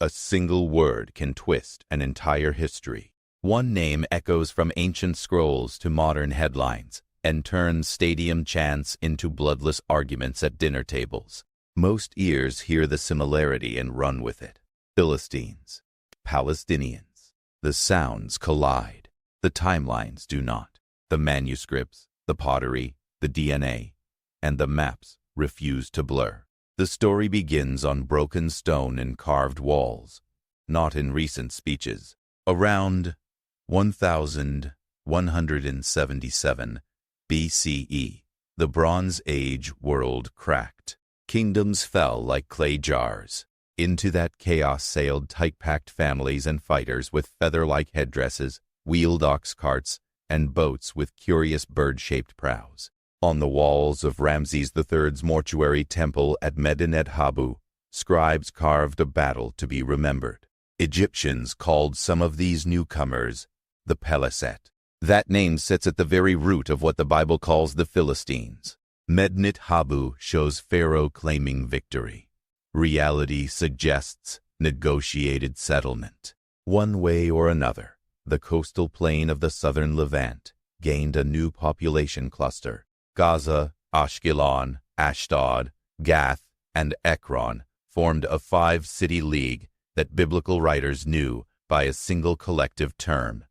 A single word can twist an entire history. One name echoes from ancient scrolls to modern headlines and turns stadium chants into bloodless arguments at dinner tables. Most ears hear the similarity and run with it. Philistines, Palestinians. The sounds collide. The timelines do not. The manuscripts, the pottery, the DNA, and the maps refuse to blur. The story begins on broken stone and carved walls, not in recent speeches. Around 1177 BCE, the Bronze Age world cracked. Kingdoms fell like clay jars. Into that chaos sailed tight-packed families and fighters with feather-like headdresses, wheeled ox carts, and boats with curious bird-shaped prows. On the walls of Ramses III's mortuary temple at Medinet Habu, scribes carved a battle to be remembered. Egyptians called some of these newcomers the Peleset. That name sits at the very root of what the Bible calls the Philistines. Medinet Habu shows Pharaoh claiming victory. Reality suggests negotiated settlement. One way or another, the coastal plain of the southern Levant gained a new population cluster. Gaza, Ashkelon, Ashdod, Gath, and Ekron formed a 5-city league that biblical writers knew by a single collective term,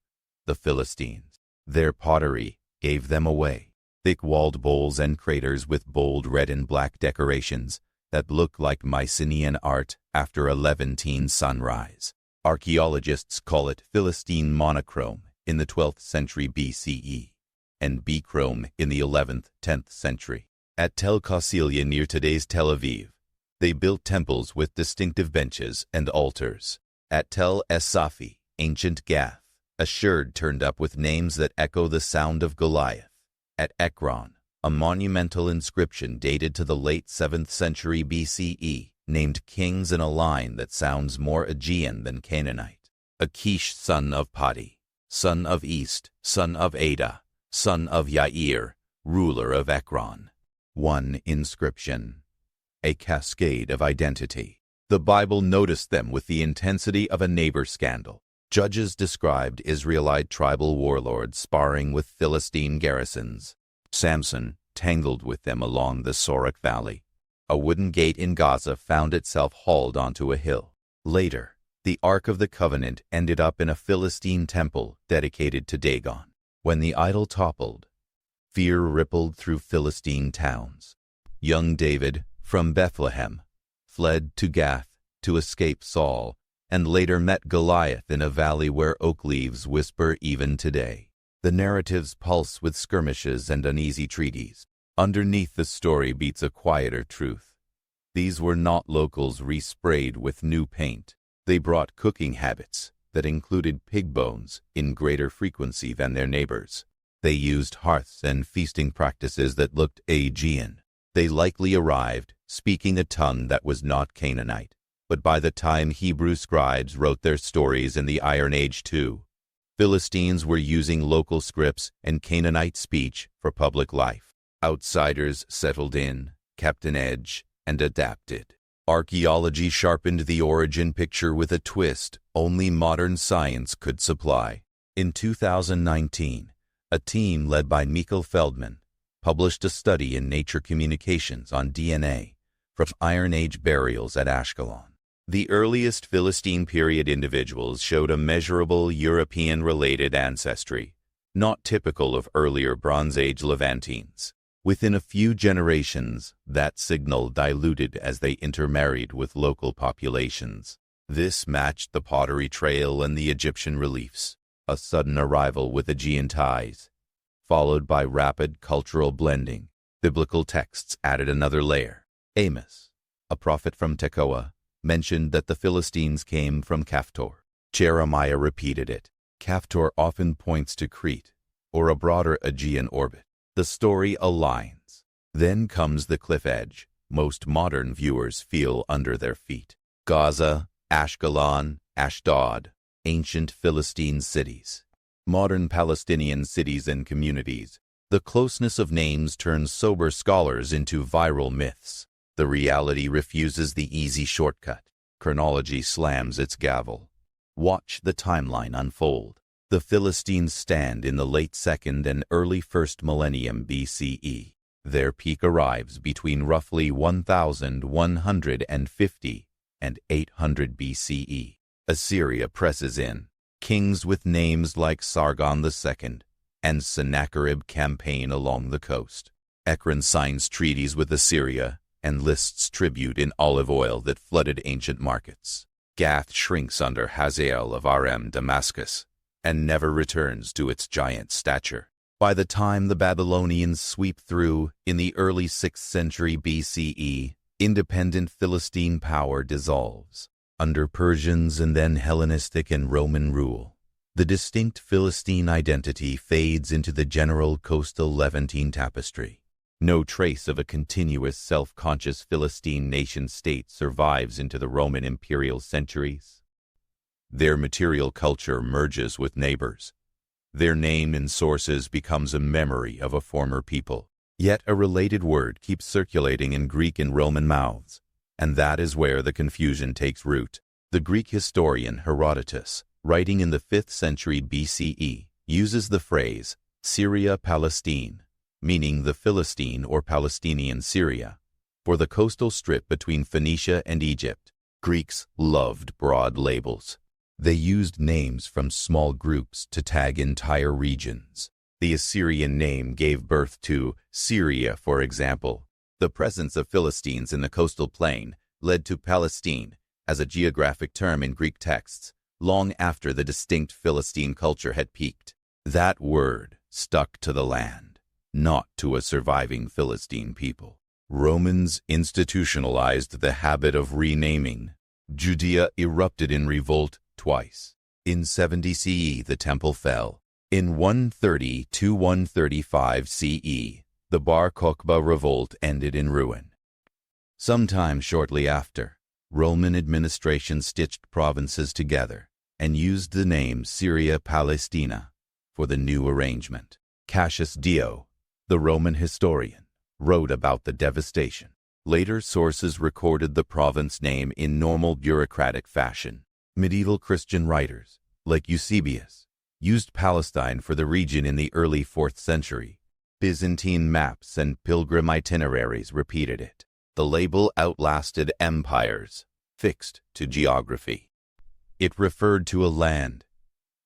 the Philistines. Their pottery gave them away. Thick-walled bowls and craters with bold red and black decorations that look like Mycenaean art after a Levantine sunrise. Archaeologists call it Philistine monochrome in the 12th century BCE. And bichrome in the 11th-10th century. At Tel Qasilia near today's Tel Aviv, they built temples with distinctive benches and altars. At Tel Es-Safi, ancient Gath, a sherd turned up with names that echo the sound of Goliath. At Ekron, a monumental inscription dated to the late 7th century BCE named kings in a line that sounds more Aegean than Canaanite. Achish son of Padi, son of East, son of Ada, son of Yair, ruler of Ekron. One inscription. A cascade of identity. The Bible noticed them with the intensity of a neighbor scandal. Judges described Israelite tribal warlords sparring with Philistine garrisons. Samson tangled with them along the Sorek Valley. A wooden gate in Gaza found itself hauled onto a hill. Later, the Ark of the Covenant ended up in a Philistine temple dedicated to Dagon. When the idol toppled, fear rippled through Philistine towns. Young David, from Bethlehem, fled to Gath to escape Saul, and later met Goliath in a valley where oak leaves whisper even today. The narratives pulse with skirmishes and uneasy treaties. Underneath the story beats a quieter truth. These were not locals resprayed with new paint. They brought cooking habits that included pig bones in greater frequency than their neighbors. They used hearths and feasting practices that looked Aegean. They likely arrived speaking a tongue that was not Canaanite. But by the time Hebrew scribes wrote their stories in the Iron Age too, Philistines were using local scripts and Canaanite speech for public life. Outsiders settled in, kept an edge, and adapted. Archaeology sharpened the origin picture with a twist only modern science could supply. In 2019, a team led by Michael Feldman published a study in Nature Communications on DNA from Iron Age burials at Ashkelon. The earliest Philistine period individuals showed a measurable European-related ancestry, not typical of earlier Bronze Age Levantines. Within a few generations, that signal diluted as they intermarried with local populations. This matched the pottery trail and the Egyptian reliefs, a sudden arrival with Aegean ties, followed by rapid cultural blending. Biblical texts added another layer. Amos, a prophet from Tekoa, mentioned that the Philistines came from Caphtor. Jeremiah repeated it. Caphtor often points to Crete, or a broader Aegean orbit. The story aligns. Then comes the cliff edge most modern viewers feel under their feet. Gaza, Ashkelon, Ashdod, ancient Philistine cities. Modern Palestinian cities and communities. The closeness of names turns sober scholars into viral myths. The reality refuses the easy shortcut. Chronology slams its gavel. Watch the timeline unfold. The Philistines stand in the late 2nd and early 1st millennium BCE. Their peak arrives between roughly 1150 and 800 BCE. Assyria presses in. Kings with names like Sargon II and Sennacherib campaign along the coast. Ekron signs treaties with Assyria and lists tribute in olive oil that flooded ancient markets. Gath shrinks under Hazael of Aram Damascus and never returns to its giant stature. By the time the Babylonians sweep through in the early 6th century BCE, independent Philistine power dissolves. Under Persians and then Hellenistic and Roman rule, the distinct Philistine identity fades into the general coastal Levantine tapestry. No trace of a continuous self-conscious Philistine nation-state survives into the Roman imperial centuries. Their material culture merges with neighbors. Their name in sources becomes a memory of a former people. Yet a related word keeps circulating in Greek and Roman mouths, and that is where the confusion takes root. The Greek historian Herodotus, writing in the 5th century BCE, uses the phrase Syria Palestine, meaning the Philistine or Palestinian Syria, for the coastal strip between Phoenicia and Egypt. Greeks loved broad labels. They used names from small groups to tag entire regions. The Assyrian name gave birth to Syria, for example. The presence of Philistines in the coastal plain led to Palestine as a geographic term in Greek texts, long after the distinct Philistine culture had peaked. That word stuck to the land, not to a surviving Philistine people. Romans institutionalized the habit of renaming. Judea erupted in revolt twice. In 70 CE, the temple fell. In 130 to 135 CE, the Bar Kokhba revolt ended in ruin. Sometime shortly after, Roman administration stitched provinces together and used the name Syria Palestina for the new arrangement. Cassius Dio, the Roman historian, wrote about the devastation. Later sources recorded the province name in normal bureaucratic fashion. Medieval Christian writers, like Eusebius, used Palestine for the region in the early 4th century. Byzantine maps and pilgrim itineraries repeated it. The label outlasted empires, fixed to geography. It referred to a land,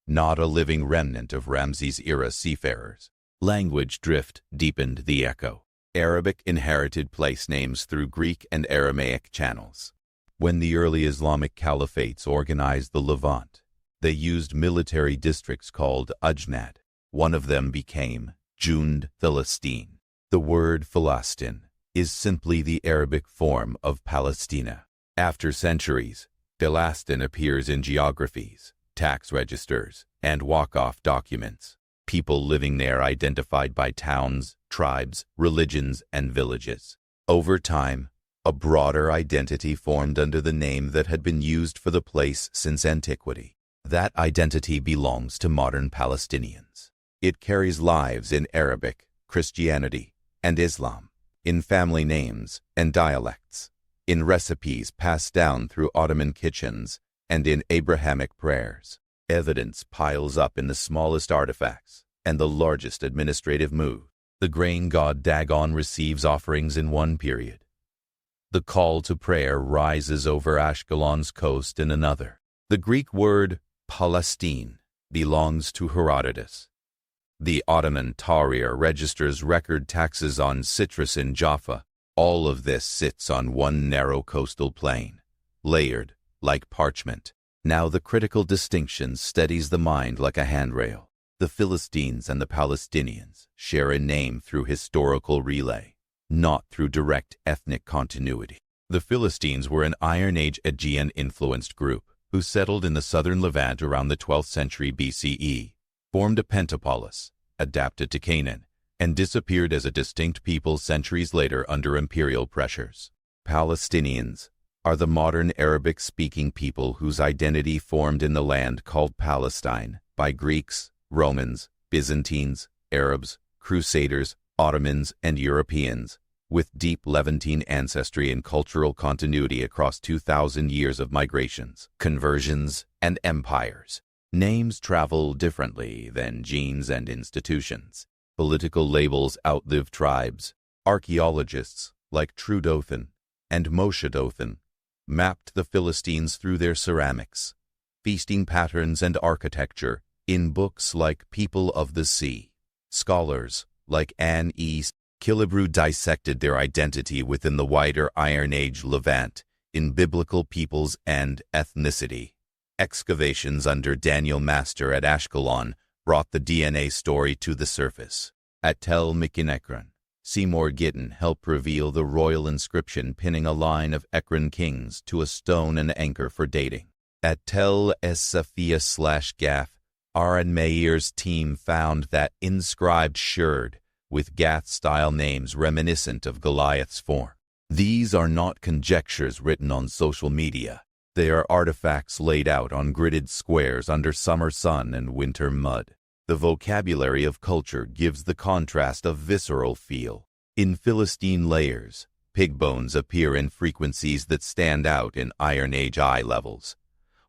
not a living remnant of Ramses-era seafarers. Language drift deepened the echo. Arabic inherited place names through Greek and Aramaic channels. When the early Islamic caliphates organized the Levant, they used military districts called Ujnad. One of them became Jund Philistine. The word Philistin is simply the Arabic form of Palestina. After centuries, Philistin appears in geographies, tax registers, and walk-off documents. People living there identified by towns, tribes, religions, and villages. Over time, a broader identity formed under the name that had been used for the place since antiquity. That identity belongs to modern Palestinians. It carries lives in Arabic, Christianity, and Islam, in family names and dialects, in recipes passed down through Ottoman kitchens, and in Abrahamic prayers. Evidence piles up in the smallest artifacts and the largest administrative move. The grain god Dagon receives offerings in one period. The call to prayer rises over Ashkelon's coast in another. The Greek word Palestine belongs to Herodotus. The Ottoman Tahrir registers record taxes on citrus in Jaffa. All of this sits on one narrow coastal plain, layered like parchment. Now the critical distinction steadies the mind like a handrail. The Philistines and the Palestinians share a name through historical relay, not through direct ethnic continuity. The Philistines were an Iron Age Aegean-influenced group who settled in the southern Levant around the 12th century BCE, formed a pentapolis, adapted to Canaan, and disappeared as a distinct people centuries later under imperial pressures. Palestinians are the modern Arabic-speaking people whose identity formed in the land called Palestine by Greeks, Romans, Byzantines, Arabs, Crusaders, Ottomans, and Europeans, with deep Levantine ancestry and cultural continuity across 2,000 years of migrations, conversions, and empires. Names travel differently than genes and institutions. Political labels outlive tribes. Archaeologists, like Trudothan and Moshe Dothan, mapped the Philistines through their ceramics, feasting patterns and architecture in books like People of the Sea. Scholars, like Anne E. Killebrew, dissected their identity within the wider Iron Age Levant in biblical peoples and ethnicity. Excavations under Daniel Master at Ashkelon brought the DNA story to the surface. At Tel Mikinekron, Seymour Gittin helped reveal the royal inscription pinning a line of Ekron kings to a stone and anchor for dating. At Tel Es Safia/Gath, Aaron Meir's team found that inscribed sherd with Gath-style names reminiscent of Goliath's form. These are not conjectures written on social media. They are artifacts laid out on gridded squares under summer sun and winter mud. The vocabulary of culture gives the contrast a visceral feel. In Philistine layers, pig bones appear in frequencies that stand out in Iron Age eye levels,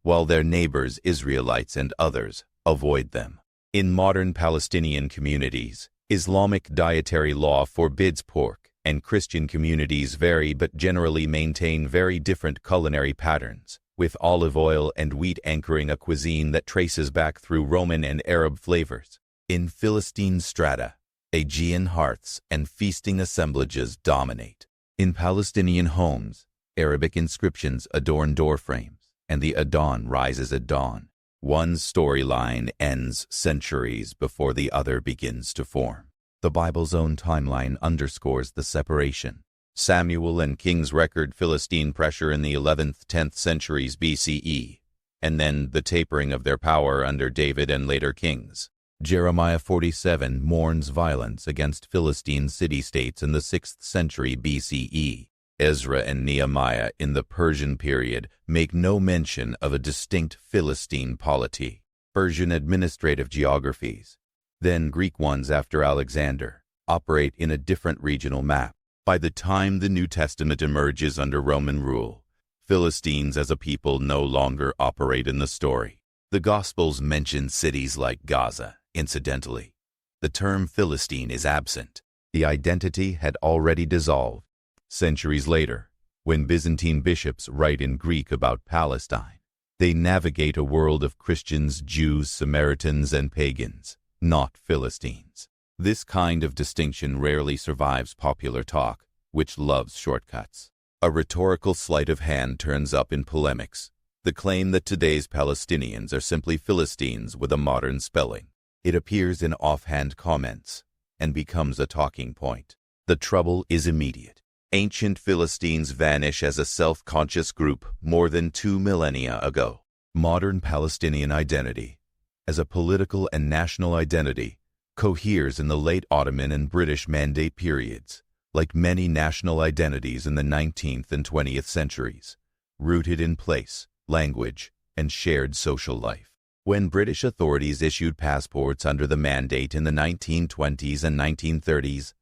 while their neighbors, Israelites and others, avoid them. In modern Palestinian communities, Islamic dietary law forbids pork, and Christian communities vary but generally maintain very different culinary patterns, with olive oil and wheat anchoring a cuisine that traces back through Roman and Arab flavors. In Philistine strata, Aegean hearths and feasting assemblages dominate. In Palestinian homes, Arabic inscriptions adorn doorframes, and the Adon rises at dawn. One storyline ends centuries before the other begins to form. The Bible's own timeline underscores the separation. Samuel and Kings record Philistine pressure in the 11th-10th centuries BCE, and then the tapering of their power under David and later kings. Jeremiah 47 mourns violence against Philistine city-states in the 6th century BCE. Ezra and Nehemiah in the Persian period make no mention of a distinct Philistine polity. Persian administrative geographies, then Greek ones after Alexander, operate in a different regional map. By the time the New Testament emerges under Roman rule, Philistines as a people no longer operate in the story. The Gospels mention cities like Gaza, incidentally. The term Philistine is absent. The identity had already dissolved. Centuries later, when Byzantine bishops write in Greek about Palestine, they navigate a world of Christians, Jews, Samaritans, and pagans, not Philistines. This kind of distinction rarely survives popular talk, which loves shortcuts. A rhetorical sleight of hand turns up in polemics, the claim that today's Palestinians are simply Philistines with a modern spelling. It appears in offhand comments and becomes a talking point. The trouble is immediate. Ancient Philistines vanish as a self-conscious group more than 2 millennia ago. Modern Palestinian identity, as a political and national identity, coheres in the late Ottoman and British Mandate periods, like many national identities in the 19th and 20th centuries, rooted in place, language, and shared social life. When British authorities issued passports under the Mandate in the 1920s and 1930s,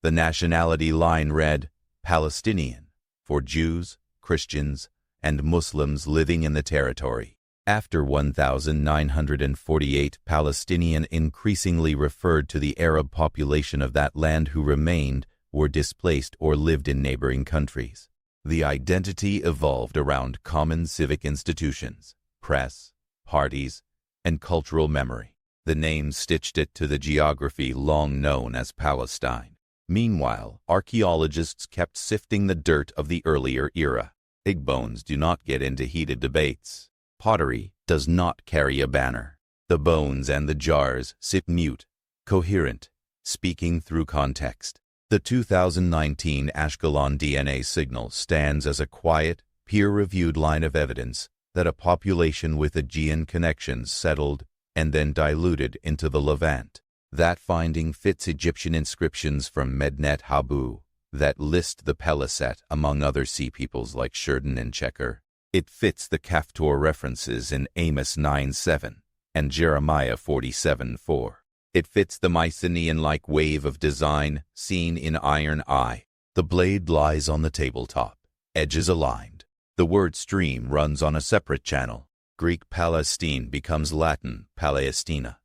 the nationality line read Palestinian for Jews, Christians, and Muslims living in the territory. After 1948, Palestinian increasingly referred to the Arab population of that land who remained, were displaced, or lived in neighboring countries. The identity evolved around common civic institutions, press, parties, and cultural memory. The name stitched it to the geography long known as Palestine. Meanwhile, archaeologists kept sifting the dirt of the earlier era. Pig bones do not get into heated debates. Pottery does not carry a banner. The bones and the jars sit mute, coherent, speaking through context. The 2019 Ashkelon DNA signal stands as a quiet, peer-reviewed line of evidence that a population with Aegean connections settled and then diluted into the Levant. That finding fits Egyptian inscriptions from Mednet Habu that list the Peliset among other sea peoples like Shurden and Checker. It fits the Kaftor references in Amos 9:7 and Jeremiah 47:4. It fits the Mycenaean-like wave of design seen in Iron Eye. The blade lies on the tabletop, edges aligned. The word stream runs on a separate channel. Greek Palestine becomes Latin Palestina.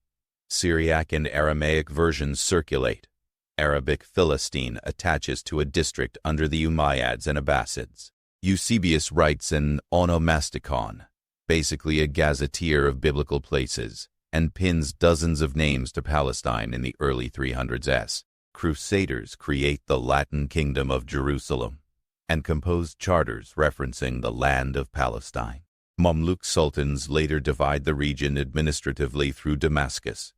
Syriac and Aramaic versions circulate. Arabic Philistine attaches to a district under the Umayyads and Abbasids. Eusebius writes an onomasticon, basically a gazetteer of biblical places, and pins dozens of names to Palestine in the early 300s. Crusaders create the Latin Kingdom of Jerusalem and compose charters referencing the land of Palestine. Mamluk sultans later divide the region administratively through Damascus.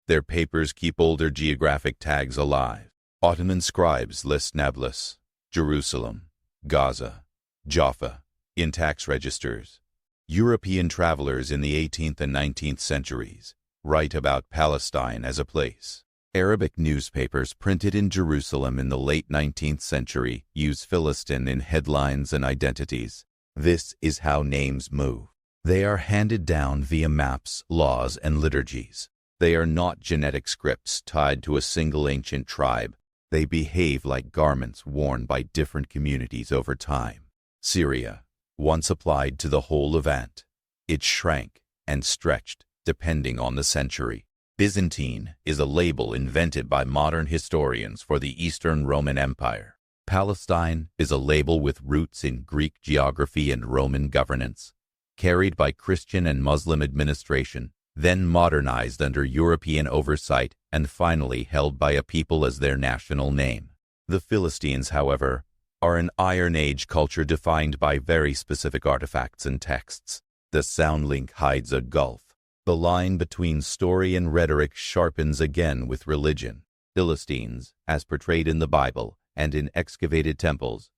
Their papers keep older geographic tags alive. Ottoman scribes list Nablus, Jerusalem, Gaza, Jaffa in tax registers. European travelers in the 18th and 19th centuries write about Palestine as a place. Arabic newspapers printed in Jerusalem in the late 19th century use Philistine in headlines and identities. This is how names move. They are handed down via maps, laws, and liturgies. They are not genetic scripts tied to a single ancient tribe. They behave like garments worn by different communities over time. Syria once applied to the whole Levant. It shrank and stretched depending on the century. Byzantine is a label invented by modern historians for the Eastern Roman Empire. Palestine is a label with roots in Greek geography and Roman governance, carried by Christian and Muslim administration, then modernized under European oversight, and finally held by a people as their national name. The Philistines, however, are an Iron Age culture defined by very specific artifacts and texts. The sound link hides a gulf. The line between story and rhetoric sharpens again with religion. Philistines, as portrayed in the Bible and in excavated temples,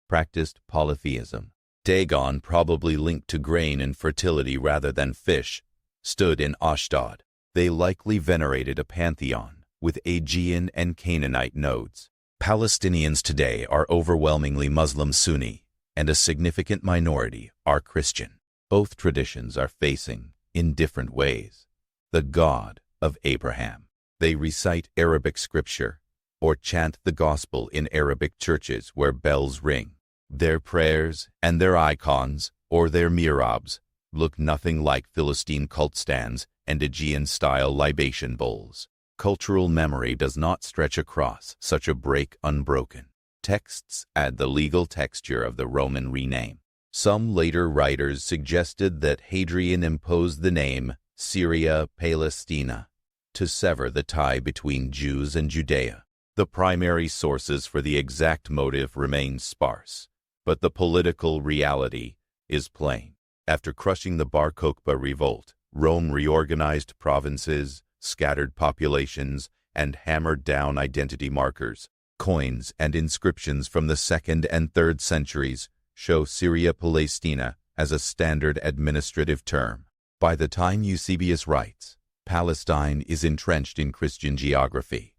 practiced polytheism. Dagon, probably linked to grain and fertility rather than fish, stood in Ashdod. They likely venerated a pantheon with Aegean and Canaanite nodes. Palestinians today are overwhelmingly Muslim Sunni, and a significant minority are Christian. Both traditions are facing, in different ways, the God of Abraham. They recite Arabic scripture or chant the gospel in Arabic churches where bells ring. Their prayers and their icons, or their mihrabs, look nothing like Philistine cult stands and Aegean-style libation bowls. Cultural memory does not stretch across such a break unbroken. Texts add the legal texture of the Roman rename. Some later writers suggested that Hadrian imposed the name Syria Palestina to sever the tie between Jews and Judea. The primary sources for the exact motive remain sparse, but the political reality is plain. After crushing the Bar Kokhba revolt, Rome reorganized provinces, scattered populations, and hammered down identity markers. Coins and inscriptions from the 2nd and 3rd centuries show Syria Palestina as a standard administrative term. By the time Eusebius writes, Palestine is entrenched in Christian geography.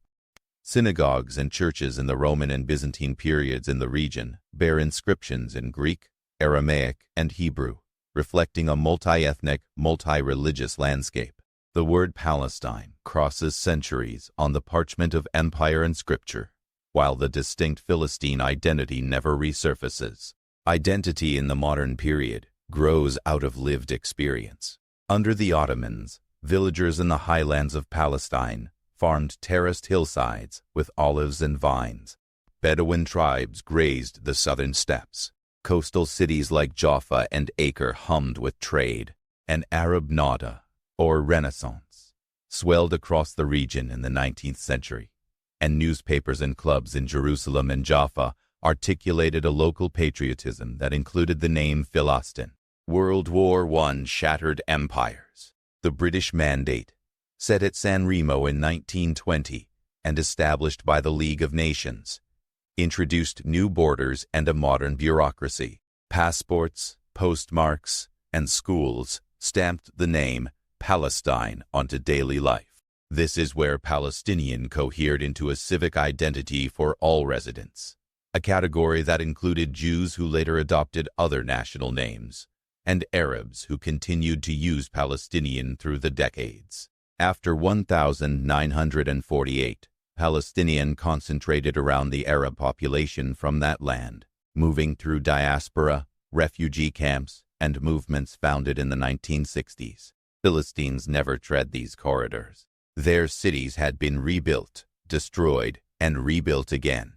Synagogues and churches in the Roman and Byzantine periods in the region bear inscriptions in Greek, Aramaic, and Hebrew, reflecting a multi-ethnic, multi-religious landscape. The word Palestine crosses centuries on the parchment of empire and scripture, while the distinct Philistine identity never resurfaces. Identity in the modern period grows out of lived experience. Under the Ottomans, villagers in the highlands of Palestine farmed terraced hillsides with olives and vines. Bedouin tribes grazed the southern steppes. Coastal cities like Jaffa and Acre hummed with trade. An Arab Nahda, or Renaissance, swelled across the region in the 19th century, and newspapers and clubs in Jerusalem and Jaffa articulated a local patriotism that included the name Philistine. World War I shattered empires. The British Mandate, set at San Remo in 1920 and established by the League of Nations, introduced new borders and a modern bureaucracy. Passports, postmarks, and schools stamped the name Palestine onto daily life. This is where Palestinian cohered into a civic identity for all residents, a category that included Jews who later adopted other national names, and Arabs who continued to use Palestinian through the decades. After 1948, Palestinian concentrated around the Arab population from that land, moving through diaspora, refugee camps, and movements founded in the 1960s. Philistines never tread these corridors. Their cities had been rebuilt, destroyed, and rebuilt again,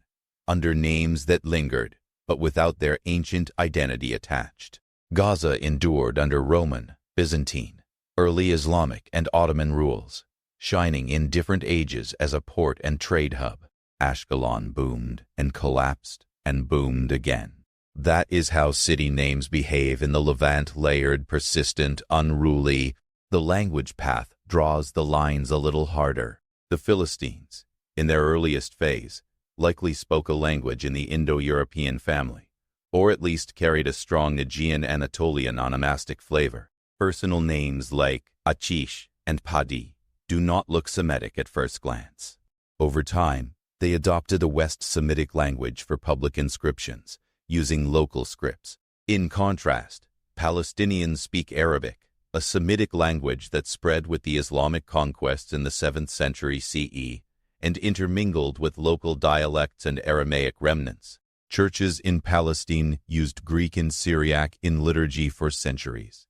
under names that lingered, but without their ancient identity attached. Gaza endured under Roman, Byzantine, early Islamic, and Ottoman rules, shining in different ages as a port and trade hub. Ashkelon boomed and collapsed and boomed again. That is how city names behave in the Levant, layered, persistent, unruly. The language path draws the lines a little harder. The Philistines, in their earliest phase, likely spoke a language in the Indo-European family, or at least carried a strong Aegean Anatolian onomastic flavor. Personal names like Achish and Padi do not look Semitic at first glance. Over time, they adopted a West Semitic language for public inscriptions, using local scripts. In contrast, Palestinians speak Arabic, a Semitic language that spread with the Islamic conquests in the 7th century CE and intermingled with local dialects and Aramaic remnants. Churches in Palestine used Greek and Syriac in liturgy for centuries.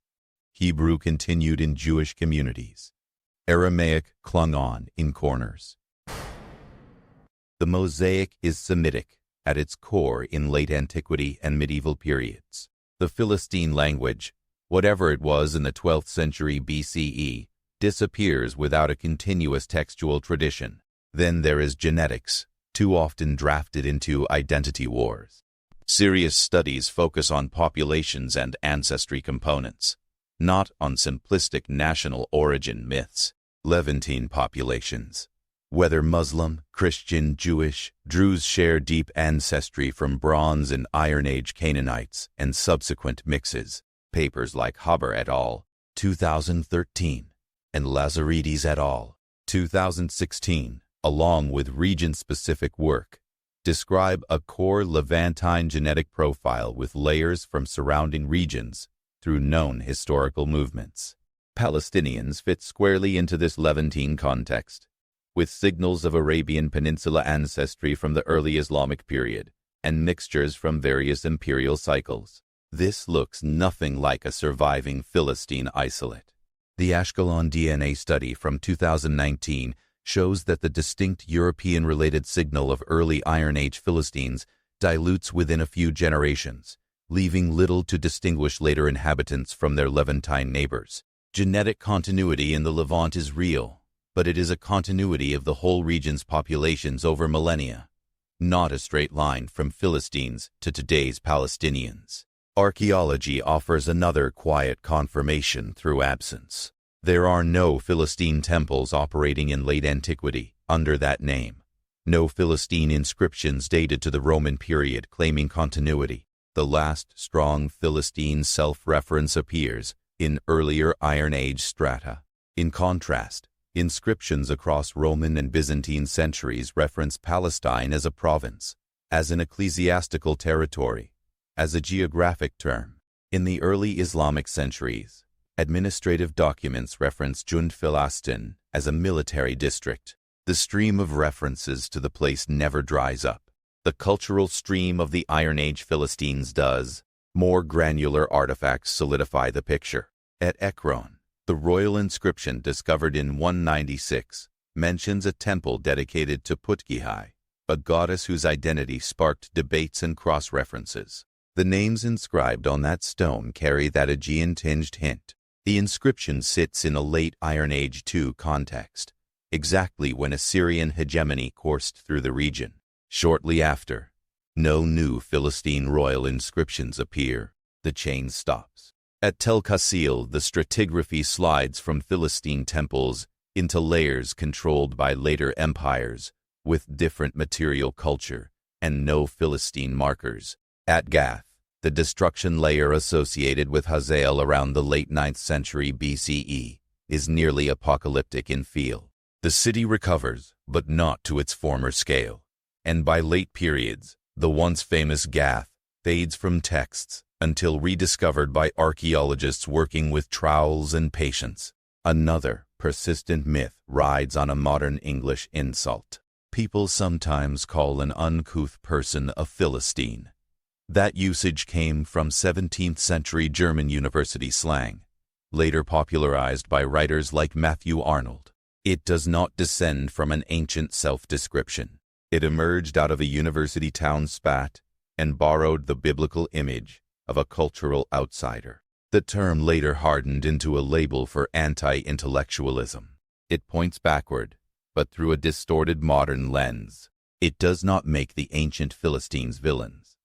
Hebrew continued in Jewish communities. Aramaic clung on in corners. The mosaic is Semitic at its core in late antiquity and medieval periods. The Philistine language, whatever it was in the 12th century BCE, disappears without a continuous textual tradition. Then there is genetics, too often drafted into identity wars. Serious studies focus on populations and ancestry components, not on simplistic national origin myths. Levantine populations, whether Muslim, Christian, Jewish, Druze, share deep ancestry from Bronze and Iron Age Canaanites and subsequent mixes. Papers like Haber et al., 2013, and Lazaridis et al., 2016, along with region-specific work, describe a core Levantine genetic profile with layers from surrounding regions through known historical movements. Palestinians fit squarely into this Levantine context, with signals of Arabian Peninsula ancestry from the early Islamic period and mixtures from various imperial cycles. This looks nothing like a surviving Philistine isolate. The Ashkelon DNA study from 2019 shows that the distinct European-related signal of early Iron Age Philistines dilutes within a few generations, leaving little to distinguish later inhabitants from their Levantine neighbors. Genetic continuity in the Levant is real, but it is a continuity of the whole region's populations over millennia, not a straight line from Philistines to today's Palestinians. Archaeology offers another quiet confirmation through absence. There are no Philistine temples operating in late antiquity under that name. No Philistine inscriptions dated to the Roman period claiming continuity. The last strong Philistine self-reference appears in earlier Iron Age strata. In contrast, inscriptions across Roman and Byzantine centuries reference Palestine as a province, as an ecclesiastical territory, as a geographic term. In the early Islamic centuries, administrative documents reference Jund Philastin as a military district. The stream of references to the place never dries up. The cultural stream of the Iron Age Philistines does. More granular artifacts solidify the picture. At Ekron, the royal inscription discovered in 196 mentions a temple dedicated to Putkihai, a goddess whose identity sparked debates and cross-references. The names inscribed on that stone carry that Aegean-tinged hint. The inscription sits in a late Iron Age II context, exactly when Assyrian hegemony coursed through the region. Shortly after, no new Philistine royal inscriptions appear. The chain stops. At Tel Qasil, the stratigraphy slides from Philistine temples into layers controlled by later empires with different material culture and no Philistine markers. At Gath, the destruction layer associated with Hazael around the late 9th century BCE is nearly apocalyptic in feel. The city recovers, but not to its former scale. And by late periods, the once famous Gath fades from texts until rediscovered by archaeologists working with trowels and patience. Another persistent myth rides on a modern English insult. People sometimes call an uncouth person a Philistine. That usage came from 17th-century German university slang, later popularized by writers like Matthew Arnold. It does not descend from an ancient self-description. It emerged out of a university town spat and borrowed the biblical image of a cultural outsider. The term later hardened into a label for anti-intellectualism. It points backward, but through a distorted modern lens. It does not make the ancient Philistines villains,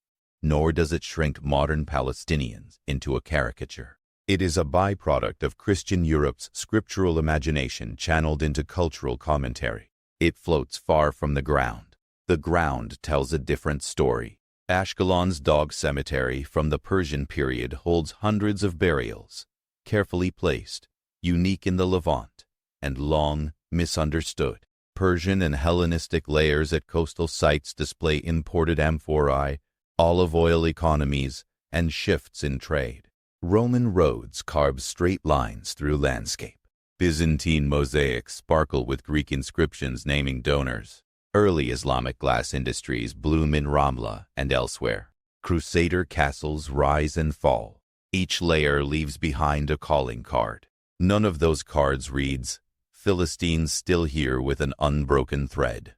nor does it shrink modern Palestinians into a caricature. It is a byproduct of Christian Europe's scriptural imagination channeled into cultural commentary. It floats far from the ground. The ground tells a different story. Ashkelon's dog cemetery from the Persian period holds hundreds of burials, carefully placed, unique in the Levant, and long misunderstood. Persian and Hellenistic layers at coastal sites display imported amphorae, olive oil economies, and shifts in trade. Roman roads carve straight lines through landscape. Byzantine mosaics sparkle with Greek inscriptions naming donors. Early Islamic glass industries bloom in Ramla and elsewhere. Crusader castles rise and fall. Each layer leaves behind a calling card. None of those cards reads, "Philistines still here with an unbroken thread."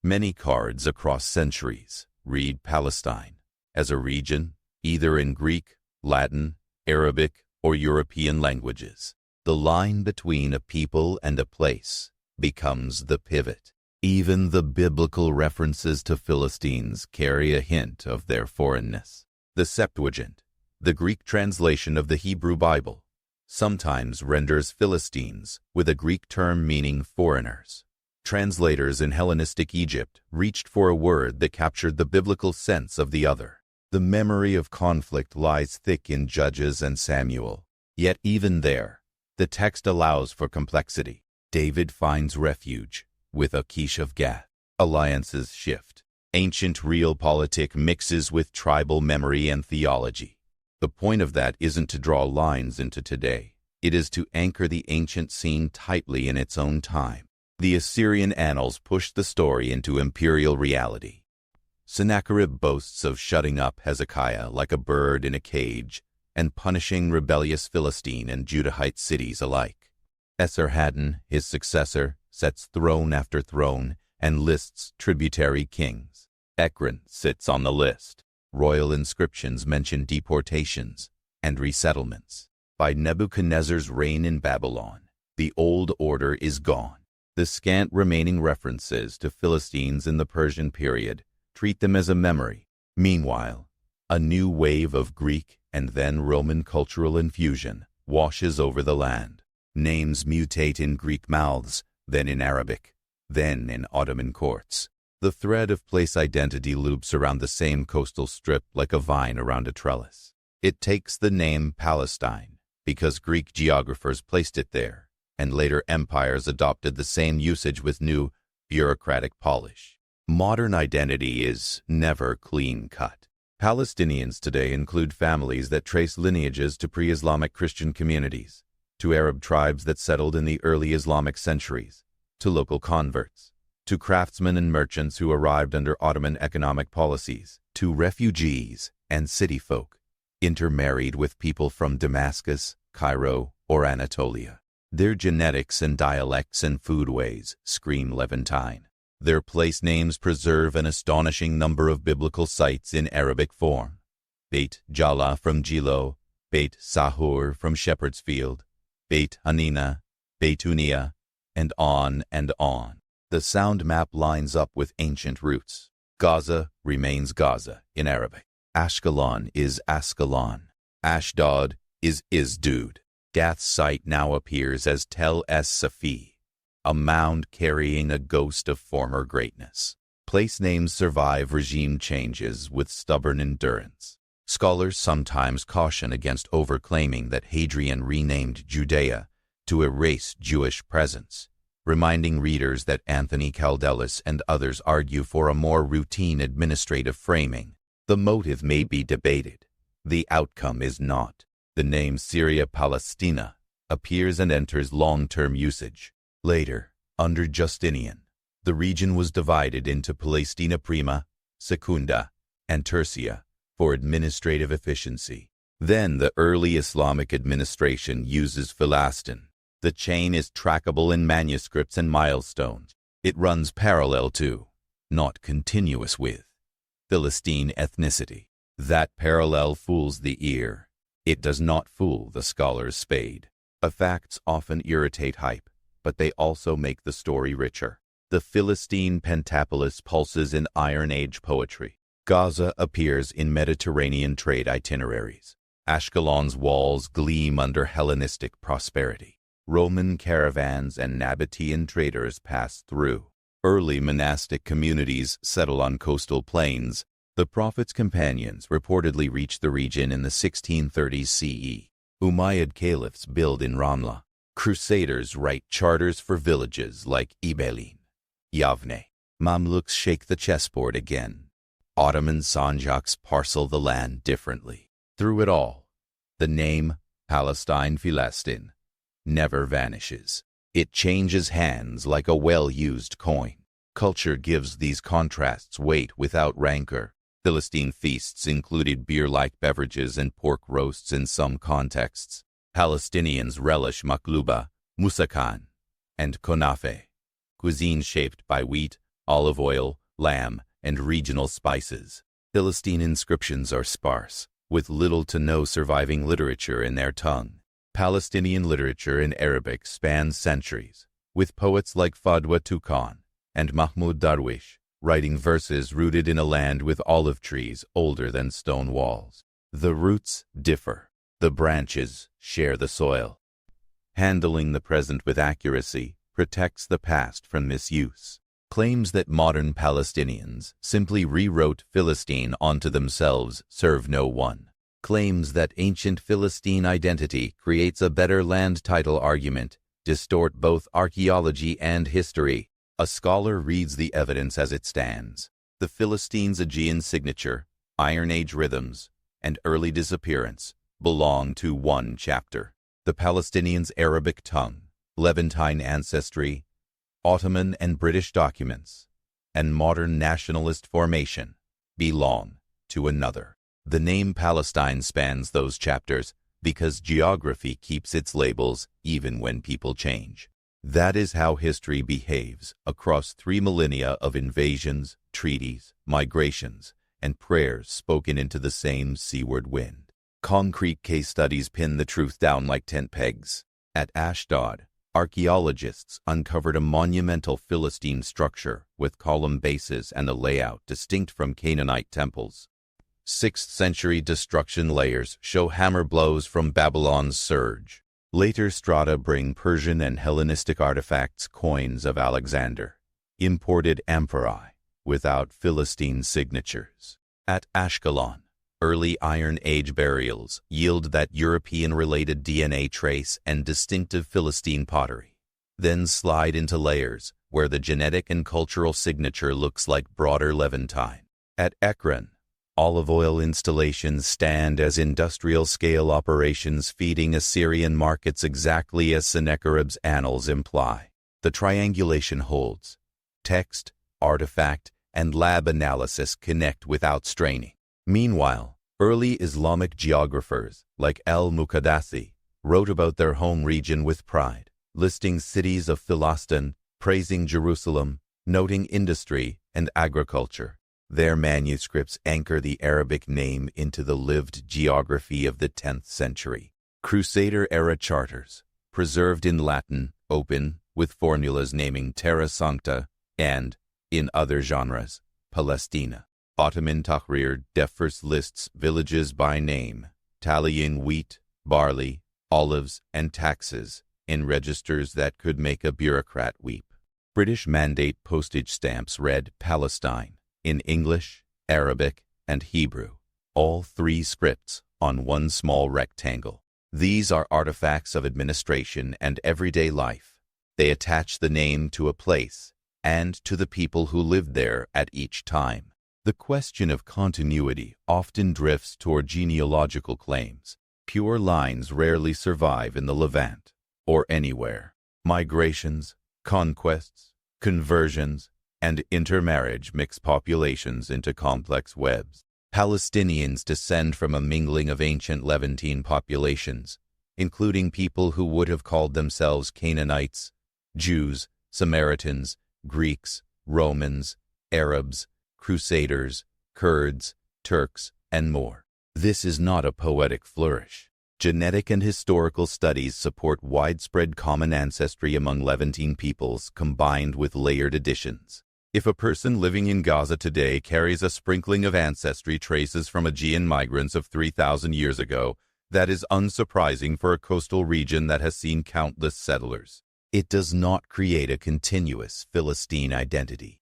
Many cards across centuries read Palestine as a region, either in Greek, Latin, Arabic, or European languages. The line between a people and a place becomes the pivot. Even the biblical references to Philistines carry a hint of their foreignness. The Septuagint, the Greek translation of the Hebrew Bible, sometimes renders Philistines with a Greek term meaning foreigners. Translators in Hellenistic Egypt reached for a word that captured the biblical sense of the other. The memory of conflict lies thick in Judges and Samuel. Yet even there, the text allows for complexity. David finds refuge with Achish of Gath. Alliances shift. Ancient realpolitik mixes with tribal memory and theology. The point of that isn't to draw lines into today. It is to anchor the ancient scene tightly in its own time. The Assyrian annals pushed the story into imperial reality. Sennacherib boasts of shutting up Hezekiah like a bird in a cage and punishing rebellious Philistine and Judahite cities alike. Esarhaddon, his successor, sets throne after throne and lists tributary kings. Ekron sits on the list. Royal inscriptions mention deportations and resettlements. By Nebuchadnezzar's reign in Babylon, the old order is gone. The scant remaining references to Philistines in the Persian period treat them as a memory. Meanwhile, a new wave of Greek and then Roman cultural infusion washes over the land. Names mutate in Greek mouths, then in Arabic, then in Ottoman courts. The thread of place identity loops around the same coastal strip like a vine around a trellis. It takes the name Palestine because Greek geographers placed it there, and later empires adopted the same usage with new, bureaucratic polish. Modern identity is never clean-cut. Palestinians today include families that trace lineages to pre-Islamic Christian communities, to Arab tribes that settled in the early Islamic centuries, to local converts, to craftsmen and merchants who arrived under Ottoman economic policies, to refugees and city folk, intermarried with people from Damascus, Cairo, or Anatolia. Their genetics and dialects and foodways scream Levantine. Their place names preserve an astonishing number of biblical sites in Arabic form. Beit Jala from Gilo, Beit Sahur from Shepherd's Field, Beit Hanina, Beitunia, and on and on. The sound map lines up with ancient roots. Gaza remains Gaza in Arabic. Ashkelon is Ascalon. Ashdod is Isdud. Gath's site now appears as Tel Es-Safi, a mound carrying a ghost of former greatness. Place names survive regime changes with stubborn endurance. Scholars sometimes caution against overclaiming that Hadrian renamed Judea to erase Jewish presence, reminding readers that Anthony Caldelis and others argue for a more routine administrative framing. The motive may be debated. The outcome is not. The name Syria Palestina appears and enters long-term usage. Later, under Justinian, The region was divided into Palestina Prima, Secunda, and Tertia for administrative efficiency. Then the early Islamic administration uses Philastin. The chain is trackable in manuscripts and milestones. It runs parallel to, not continuous with, Philistine ethnicity. That parallel fools the ear. It does not fool the scholar's spade. Facts often irritate hype, but they also make the story richer. The Philistine Pentapolis pulses in Iron Age poetry. Gaza appears in Mediterranean trade itineraries. Ashkelon's walls gleam under Hellenistic prosperity. Roman caravans and Nabatean traders pass through. Early monastic communities settle on coastal plains. The Prophet's companions reportedly reached the region in the 1630s CE. Umayyad caliphs build in Ramla. Crusaders write charters for villages like Ibelin, Yavne. Mamluks shake the chessboard again. Ottoman Sanjaks parcel the land differently. Through it all, the name Palestine Philastin never vanishes. It changes hands like a well-used coin. Culture gives these contrasts weight without rancor. Philistine feasts included beer-like beverages and pork roasts in some contexts. Palestinians relish makluba, musakan, and konafe, cuisine shaped by wheat, olive oil, lamb, and regional spices. Philistine inscriptions are sparse, with little to no surviving literature in their tongue. Palestinian literature in Arabic spans centuries, with poets like Fadwa Tuqan and Mahmoud Darwish writing verses rooted in a land with olive trees older than stone walls. The roots differ. The branches share the soil. Handling the present with accuracy protects the past from misuse. Claims that modern Palestinians simply rewrote Philistine onto themselves serve no one. Claims that ancient Philistine identity creates a better land title argument distort both archaeology and history. A scholar reads the evidence as it stands. The Philistines' Aegean signature, Iron Age rhythms, and early disappearance belong to one chapter. The Palestinians' Arabic tongue, Levantine ancestry, Ottoman and British documents, and modern nationalist formation belong to another. The name Palestine spans those chapters because geography keeps its labels even when people change. That is how history behaves across 3 millennia of invasions, treaties, migrations, and prayers spoken into the same seaward wind. Concrete case studies pin the truth down like tent pegs. At Ashdod, archaeologists uncovered a monumental Philistine structure with column bases and a layout distinct from Canaanite temples. 6th century destruction layers show hammer blows from Babylon's surge. Later strata bring Persian and Hellenistic artifacts, coins of Alexander, imported amphorae without Philistine signatures. At Ashkelon, early Iron Age burials yield that European-related DNA trace and distinctive Philistine pottery. Then slide into layers where the genetic and cultural signature looks like broader Levantine. At Ekron, olive oil installations stand as industrial-scale operations feeding Assyrian markets exactly as Sennacherib's annals imply. The triangulation holds. Text, artifact, and lab analysis connect without straining. Meanwhile, early Islamic geographers like al-Muqaddasi wrote about their home region with pride, listing cities of Philastin, praising Jerusalem, noting industry and agriculture. Their manuscripts anchor the Arabic name into the lived geography of the 10th century. Crusader-era charters, preserved in Latin, open, with formulas naming Terra Sancta and, in other genres, Palestina. Ottoman Tahrir differs lists villages by name, tallying wheat, barley, olives, and taxes in registers that could make a bureaucrat weep. British Mandate postage stamps read Palestine in English, Arabic, and Hebrew, all 3 scripts on one small rectangle. These are artifacts of administration and everyday life. They attach the name to a place and to the people who lived there at each time. The question of continuity often drifts toward genealogical claims. Pure lines rarely survive in the Levant, or anywhere. Migrations, conquests, conversions, and intermarriage mix populations into complex webs. Palestinians descend from a mingling of ancient Levantine populations, including people who would have called themselves Canaanites, Jews, Samaritans, Greeks, Romans, Arabs, Crusaders, Kurds, Turks, and more. This is not a poetic flourish. Genetic and historical studies support widespread common ancestry among Levantine peoples combined with layered additions. If a person living in Gaza today carries a sprinkling of ancestry traces from Aegean migrants of 3,000 years ago, that is unsurprising for a coastal region that has seen countless settlers. It does not create a continuous Philistine identity.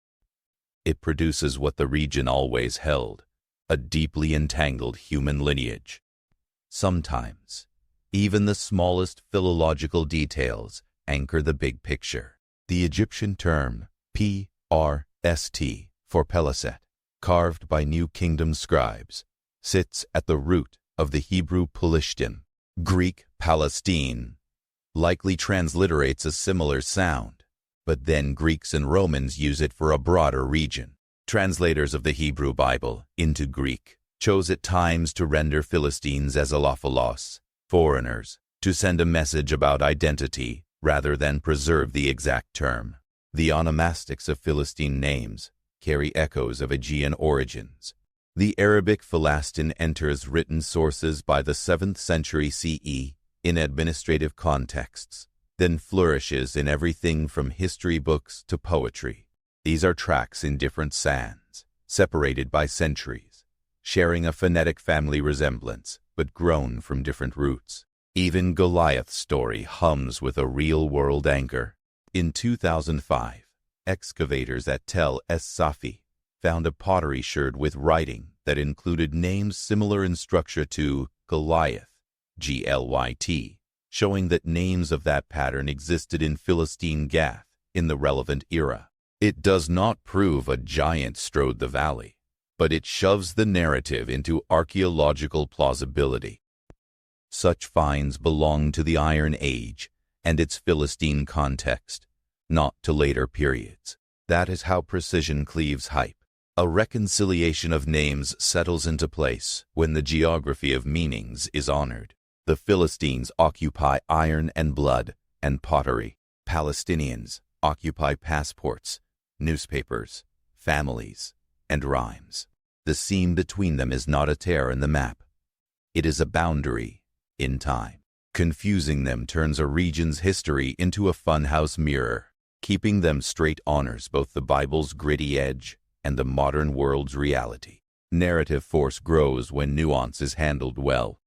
It produces what the region always held, a deeply entangled human lineage. Sometimes, even the smallest philological details anchor the big picture. The Egyptian term P-R-S-T for Peleset, carved by New Kingdom scribes, sits at the root of the Hebrew Pelishtim. Greek Palestine likely transliterates a similar sound, but then Greeks and Romans use it for a broader region. Translators of the Hebrew Bible into Greek chose at times to render Philistines as alophilos, foreigners, to send a message about identity rather than preserve the exact term. The onomastics of Philistine names carry echoes of Aegean origins. The Arabic Philastin enters written sources by the 7th century CE in administrative contexts, then flourishes in everything from history books to poetry. These are tracks in different sands, separated by centuries, sharing a phonetic family resemblance, but grown from different roots. Even Goliath's story hums with a real-world anchor. In 2005, excavators at Tel Es-Safi found a pottery sherd with writing that included names similar in structure to Goliath, G-L-Y-T, showing that names of that pattern existed in Philistine Gath in the relevant era. It does not prove a giant strode the valley, but it shoves the narrative into archaeological plausibility. Such finds belong to the Iron Age and its Philistine context, not to later periods. That is how precision cleaves hype. A reconciliation of names settles into place when the geography of meanings is honored. The Philistines occupy iron and blood and pottery. Palestinians occupy passports, newspapers, families, and rhymes. The seam between them is not a tear in the map. It is a boundary in time. Confusing them turns a region's history into a funhouse mirror. Keeping them straight honors both the Bible's gritty edge and the modern world's reality. Narrative force grows when nuance is handled well.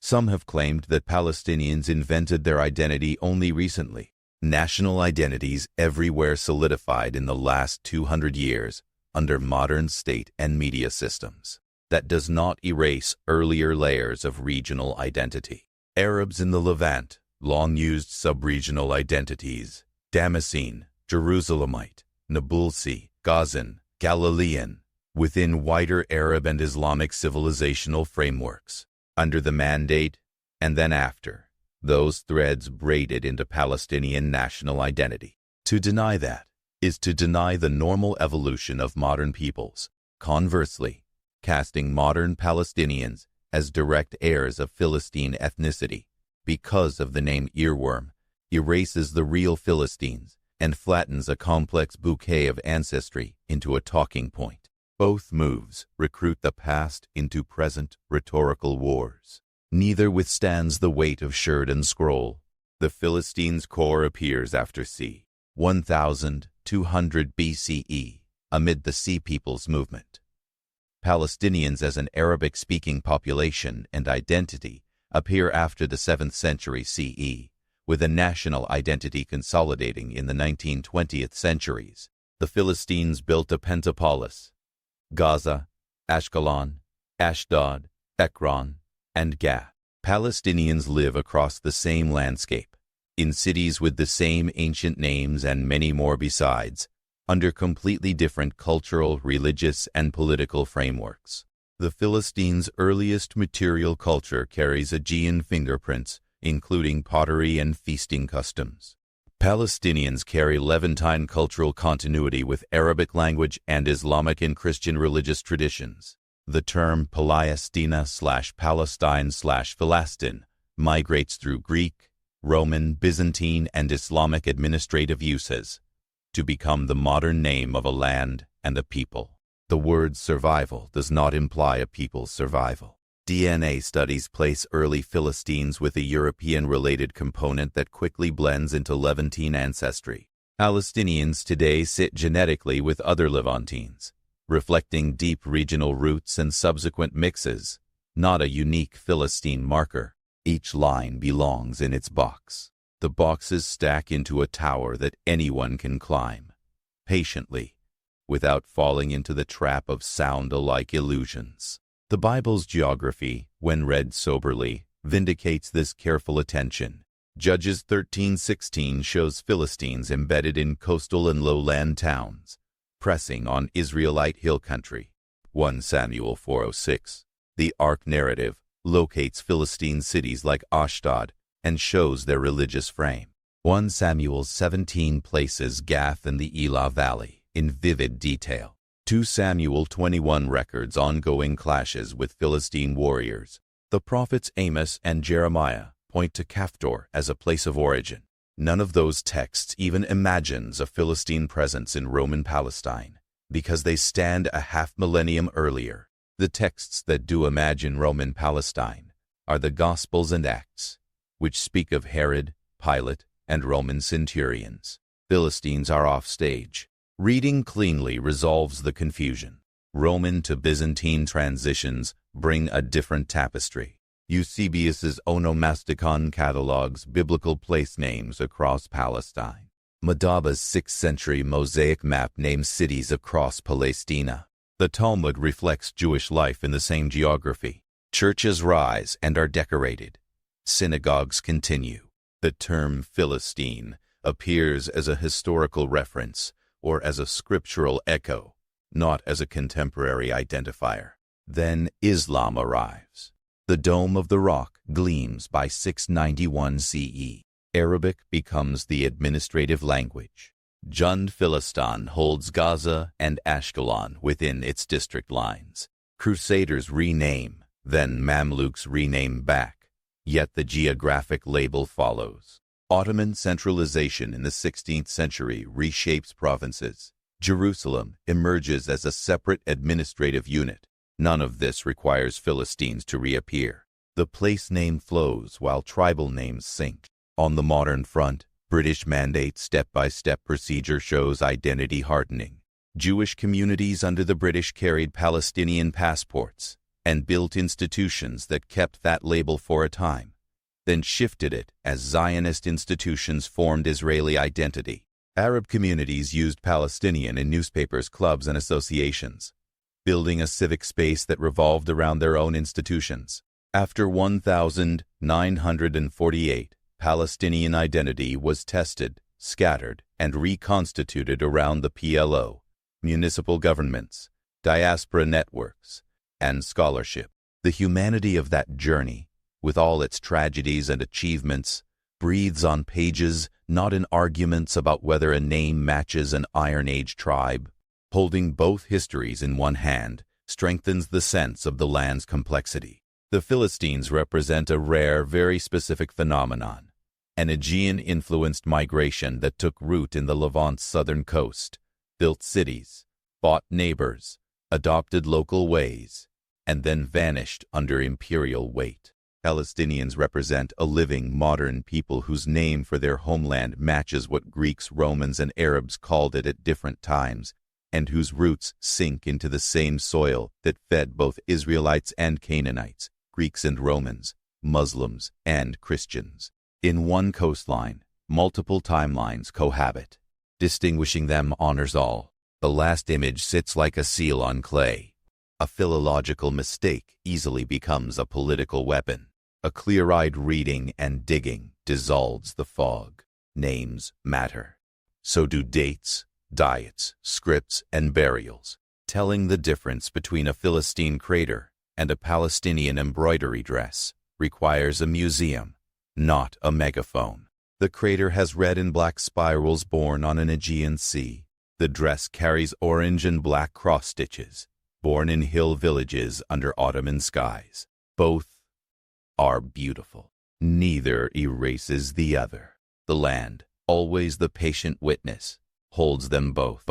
Some have claimed that Palestinians invented their identity only recently. National identities everywhere solidified in the last 200 years under modern state and media systems. That does not erase earlier layers of regional identity. Arabs in the Levant long used sub-regional identities: Damascene, Jerusalemite, Nabulsi, Gazan, Galilean, within wider Arab and Islamic civilizational frameworks. Under the Mandate, and then after, those threads braided into Palestinian national identity. To deny that is to deny the normal evolution of modern peoples. Conversely, casting modern Palestinians as direct heirs of Philistine ethnicity because of the name earworm erases the real Philistines and flattens a complex bouquet of ancestry into a talking point. Both moves recruit the past into present rhetorical wars. Neither withstands the weight of sherd and scroll. The Philistines' core appears after c. 1200 BCE, amid the Sea Peoples movement. Palestinians as an Arabic-speaking population and identity appear after the 7th century CE, with a national identity consolidating in the 19th-20th centuries. The Philistines built a pentapolis: Gaza, Ashkelon, Ashdod, Ekron, and Gath. Palestinians live across the same landscape, in cities with the same ancient names and many more besides, under completely different cultural, religious, and political frameworks. The Philistines' earliest material culture carries Aegean fingerprints, including pottery and feasting customs. Palestinians carry Levantine cultural continuity with Arabic language and Islamic and Christian religious traditions. The term Palestina/Palestine/Philastin migrates through Greek, Roman, Byzantine, and Islamic administrative uses to become the modern name of a land and a people. The word survival does not imply a people's survival. DNA studies place early Philistines with a European-related component that quickly blends into Levantine ancestry. Palestinians today sit genetically with other Levantines, reflecting deep regional roots and subsequent mixes, not a unique Philistine marker. Each line belongs in its box. The boxes stack into a tower that anyone can climb, patiently, without falling into the trap of sound-alike illusions. The Bible's geography, when read soberly, vindicates this careful attention. Judges 13:16 shows Philistines embedded in coastal and lowland towns, pressing on Israelite hill country. 1 Samuel 4:06. The Ark narrative locates Philistine cities like Ashdod and shows their religious frame. 1 Samuel 17 places Gath and the Elah Valley in vivid detail. 2 Samuel 21 records ongoing clashes with Philistine warriors. The prophets Amos and Jeremiah point to Caphtor as a place of origin. None of those texts even imagines a Philistine presence in Roman Palestine, because they stand a half-millennium earlier. The texts that do imagine Roman Palestine are the Gospels and Acts, which speak of Herod, Pilate, and Roman centurions. Philistines are offstage. Reading cleanly resolves the confusion. Roman to Byzantine transitions bring a different tapestry. Eusebius's Onomasticon catalogues biblical place names across Palestine. Madaba's 6th century mosaic map names cities across Palestina. The Talmud reflects Jewish life in the same geography. Churches rise and are decorated. Synagogues continue. The term Philistine appears as a historical reference or as a scriptural echo, not as a contemporary identifier. Then Islam arrives. The Dome of the Rock gleams by 691 CE. Arabic becomes the administrative language. Jund Philistan holds Gaza and Ashkelon within its district lines. Crusaders rename, then Mamluks rename back, yet the geographic label follows. Ottoman centralization in the 16th century reshapes provinces. Jerusalem emerges as a separate administrative unit. None of this requires Philistines to reappear. The place name flows while tribal names sink. On the modern front, British mandate step-by-step procedure shows identity hardening. Jewish communities under the British carried Palestinian passports and built institutions that kept that label for a time, then shifted it as Zionist institutions formed Israeli identity. Arab communities used Palestinian in newspapers, clubs, and associations, building a civic space that revolved around their own institutions. After 1948, Palestinian identity was tested, scattered, and reconstituted around the PLO, municipal governments, diaspora networks, and scholarship. The humanity of that journey, with all its tragedies and achievements, breathes on pages, not in arguments about whether a name matches an Iron Age tribe. Holding both histories in one hand strengthens the sense of the land's complexity. The Philistines represent a rare, very specific phenomenon, an Aegean-influenced migration that took root in the Levant's southern coast, built cities, bought neighbors, adopted local ways, and then vanished under imperial weight. Palestinians represent a living, modern people whose name for their homeland matches what Greeks, Romans, and Arabs called it at different times, and whose roots sink into the same soil that fed both Israelites and Canaanites, Greeks and Romans, Muslims and Christians. In one coastline, multiple timelines cohabit. Distinguishing them honors all. The last image sits like a seal on clay. A philological mistake easily becomes a political weapon. A clear-eyed reading and digging dissolves the fog. Names matter. So do dates, diets, scripts, and burials. Telling the difference between a Philistine crater and a Palestinian embroidery dress requires a museum, not a megaphone. The crater has red and black spirals born on an Aegean sea. The dress carries orange and black cross-stitches, born in hill villages under Ottoman skies. Both are beautiful. Neither erases the other. The land, always the patient witness, holds them both.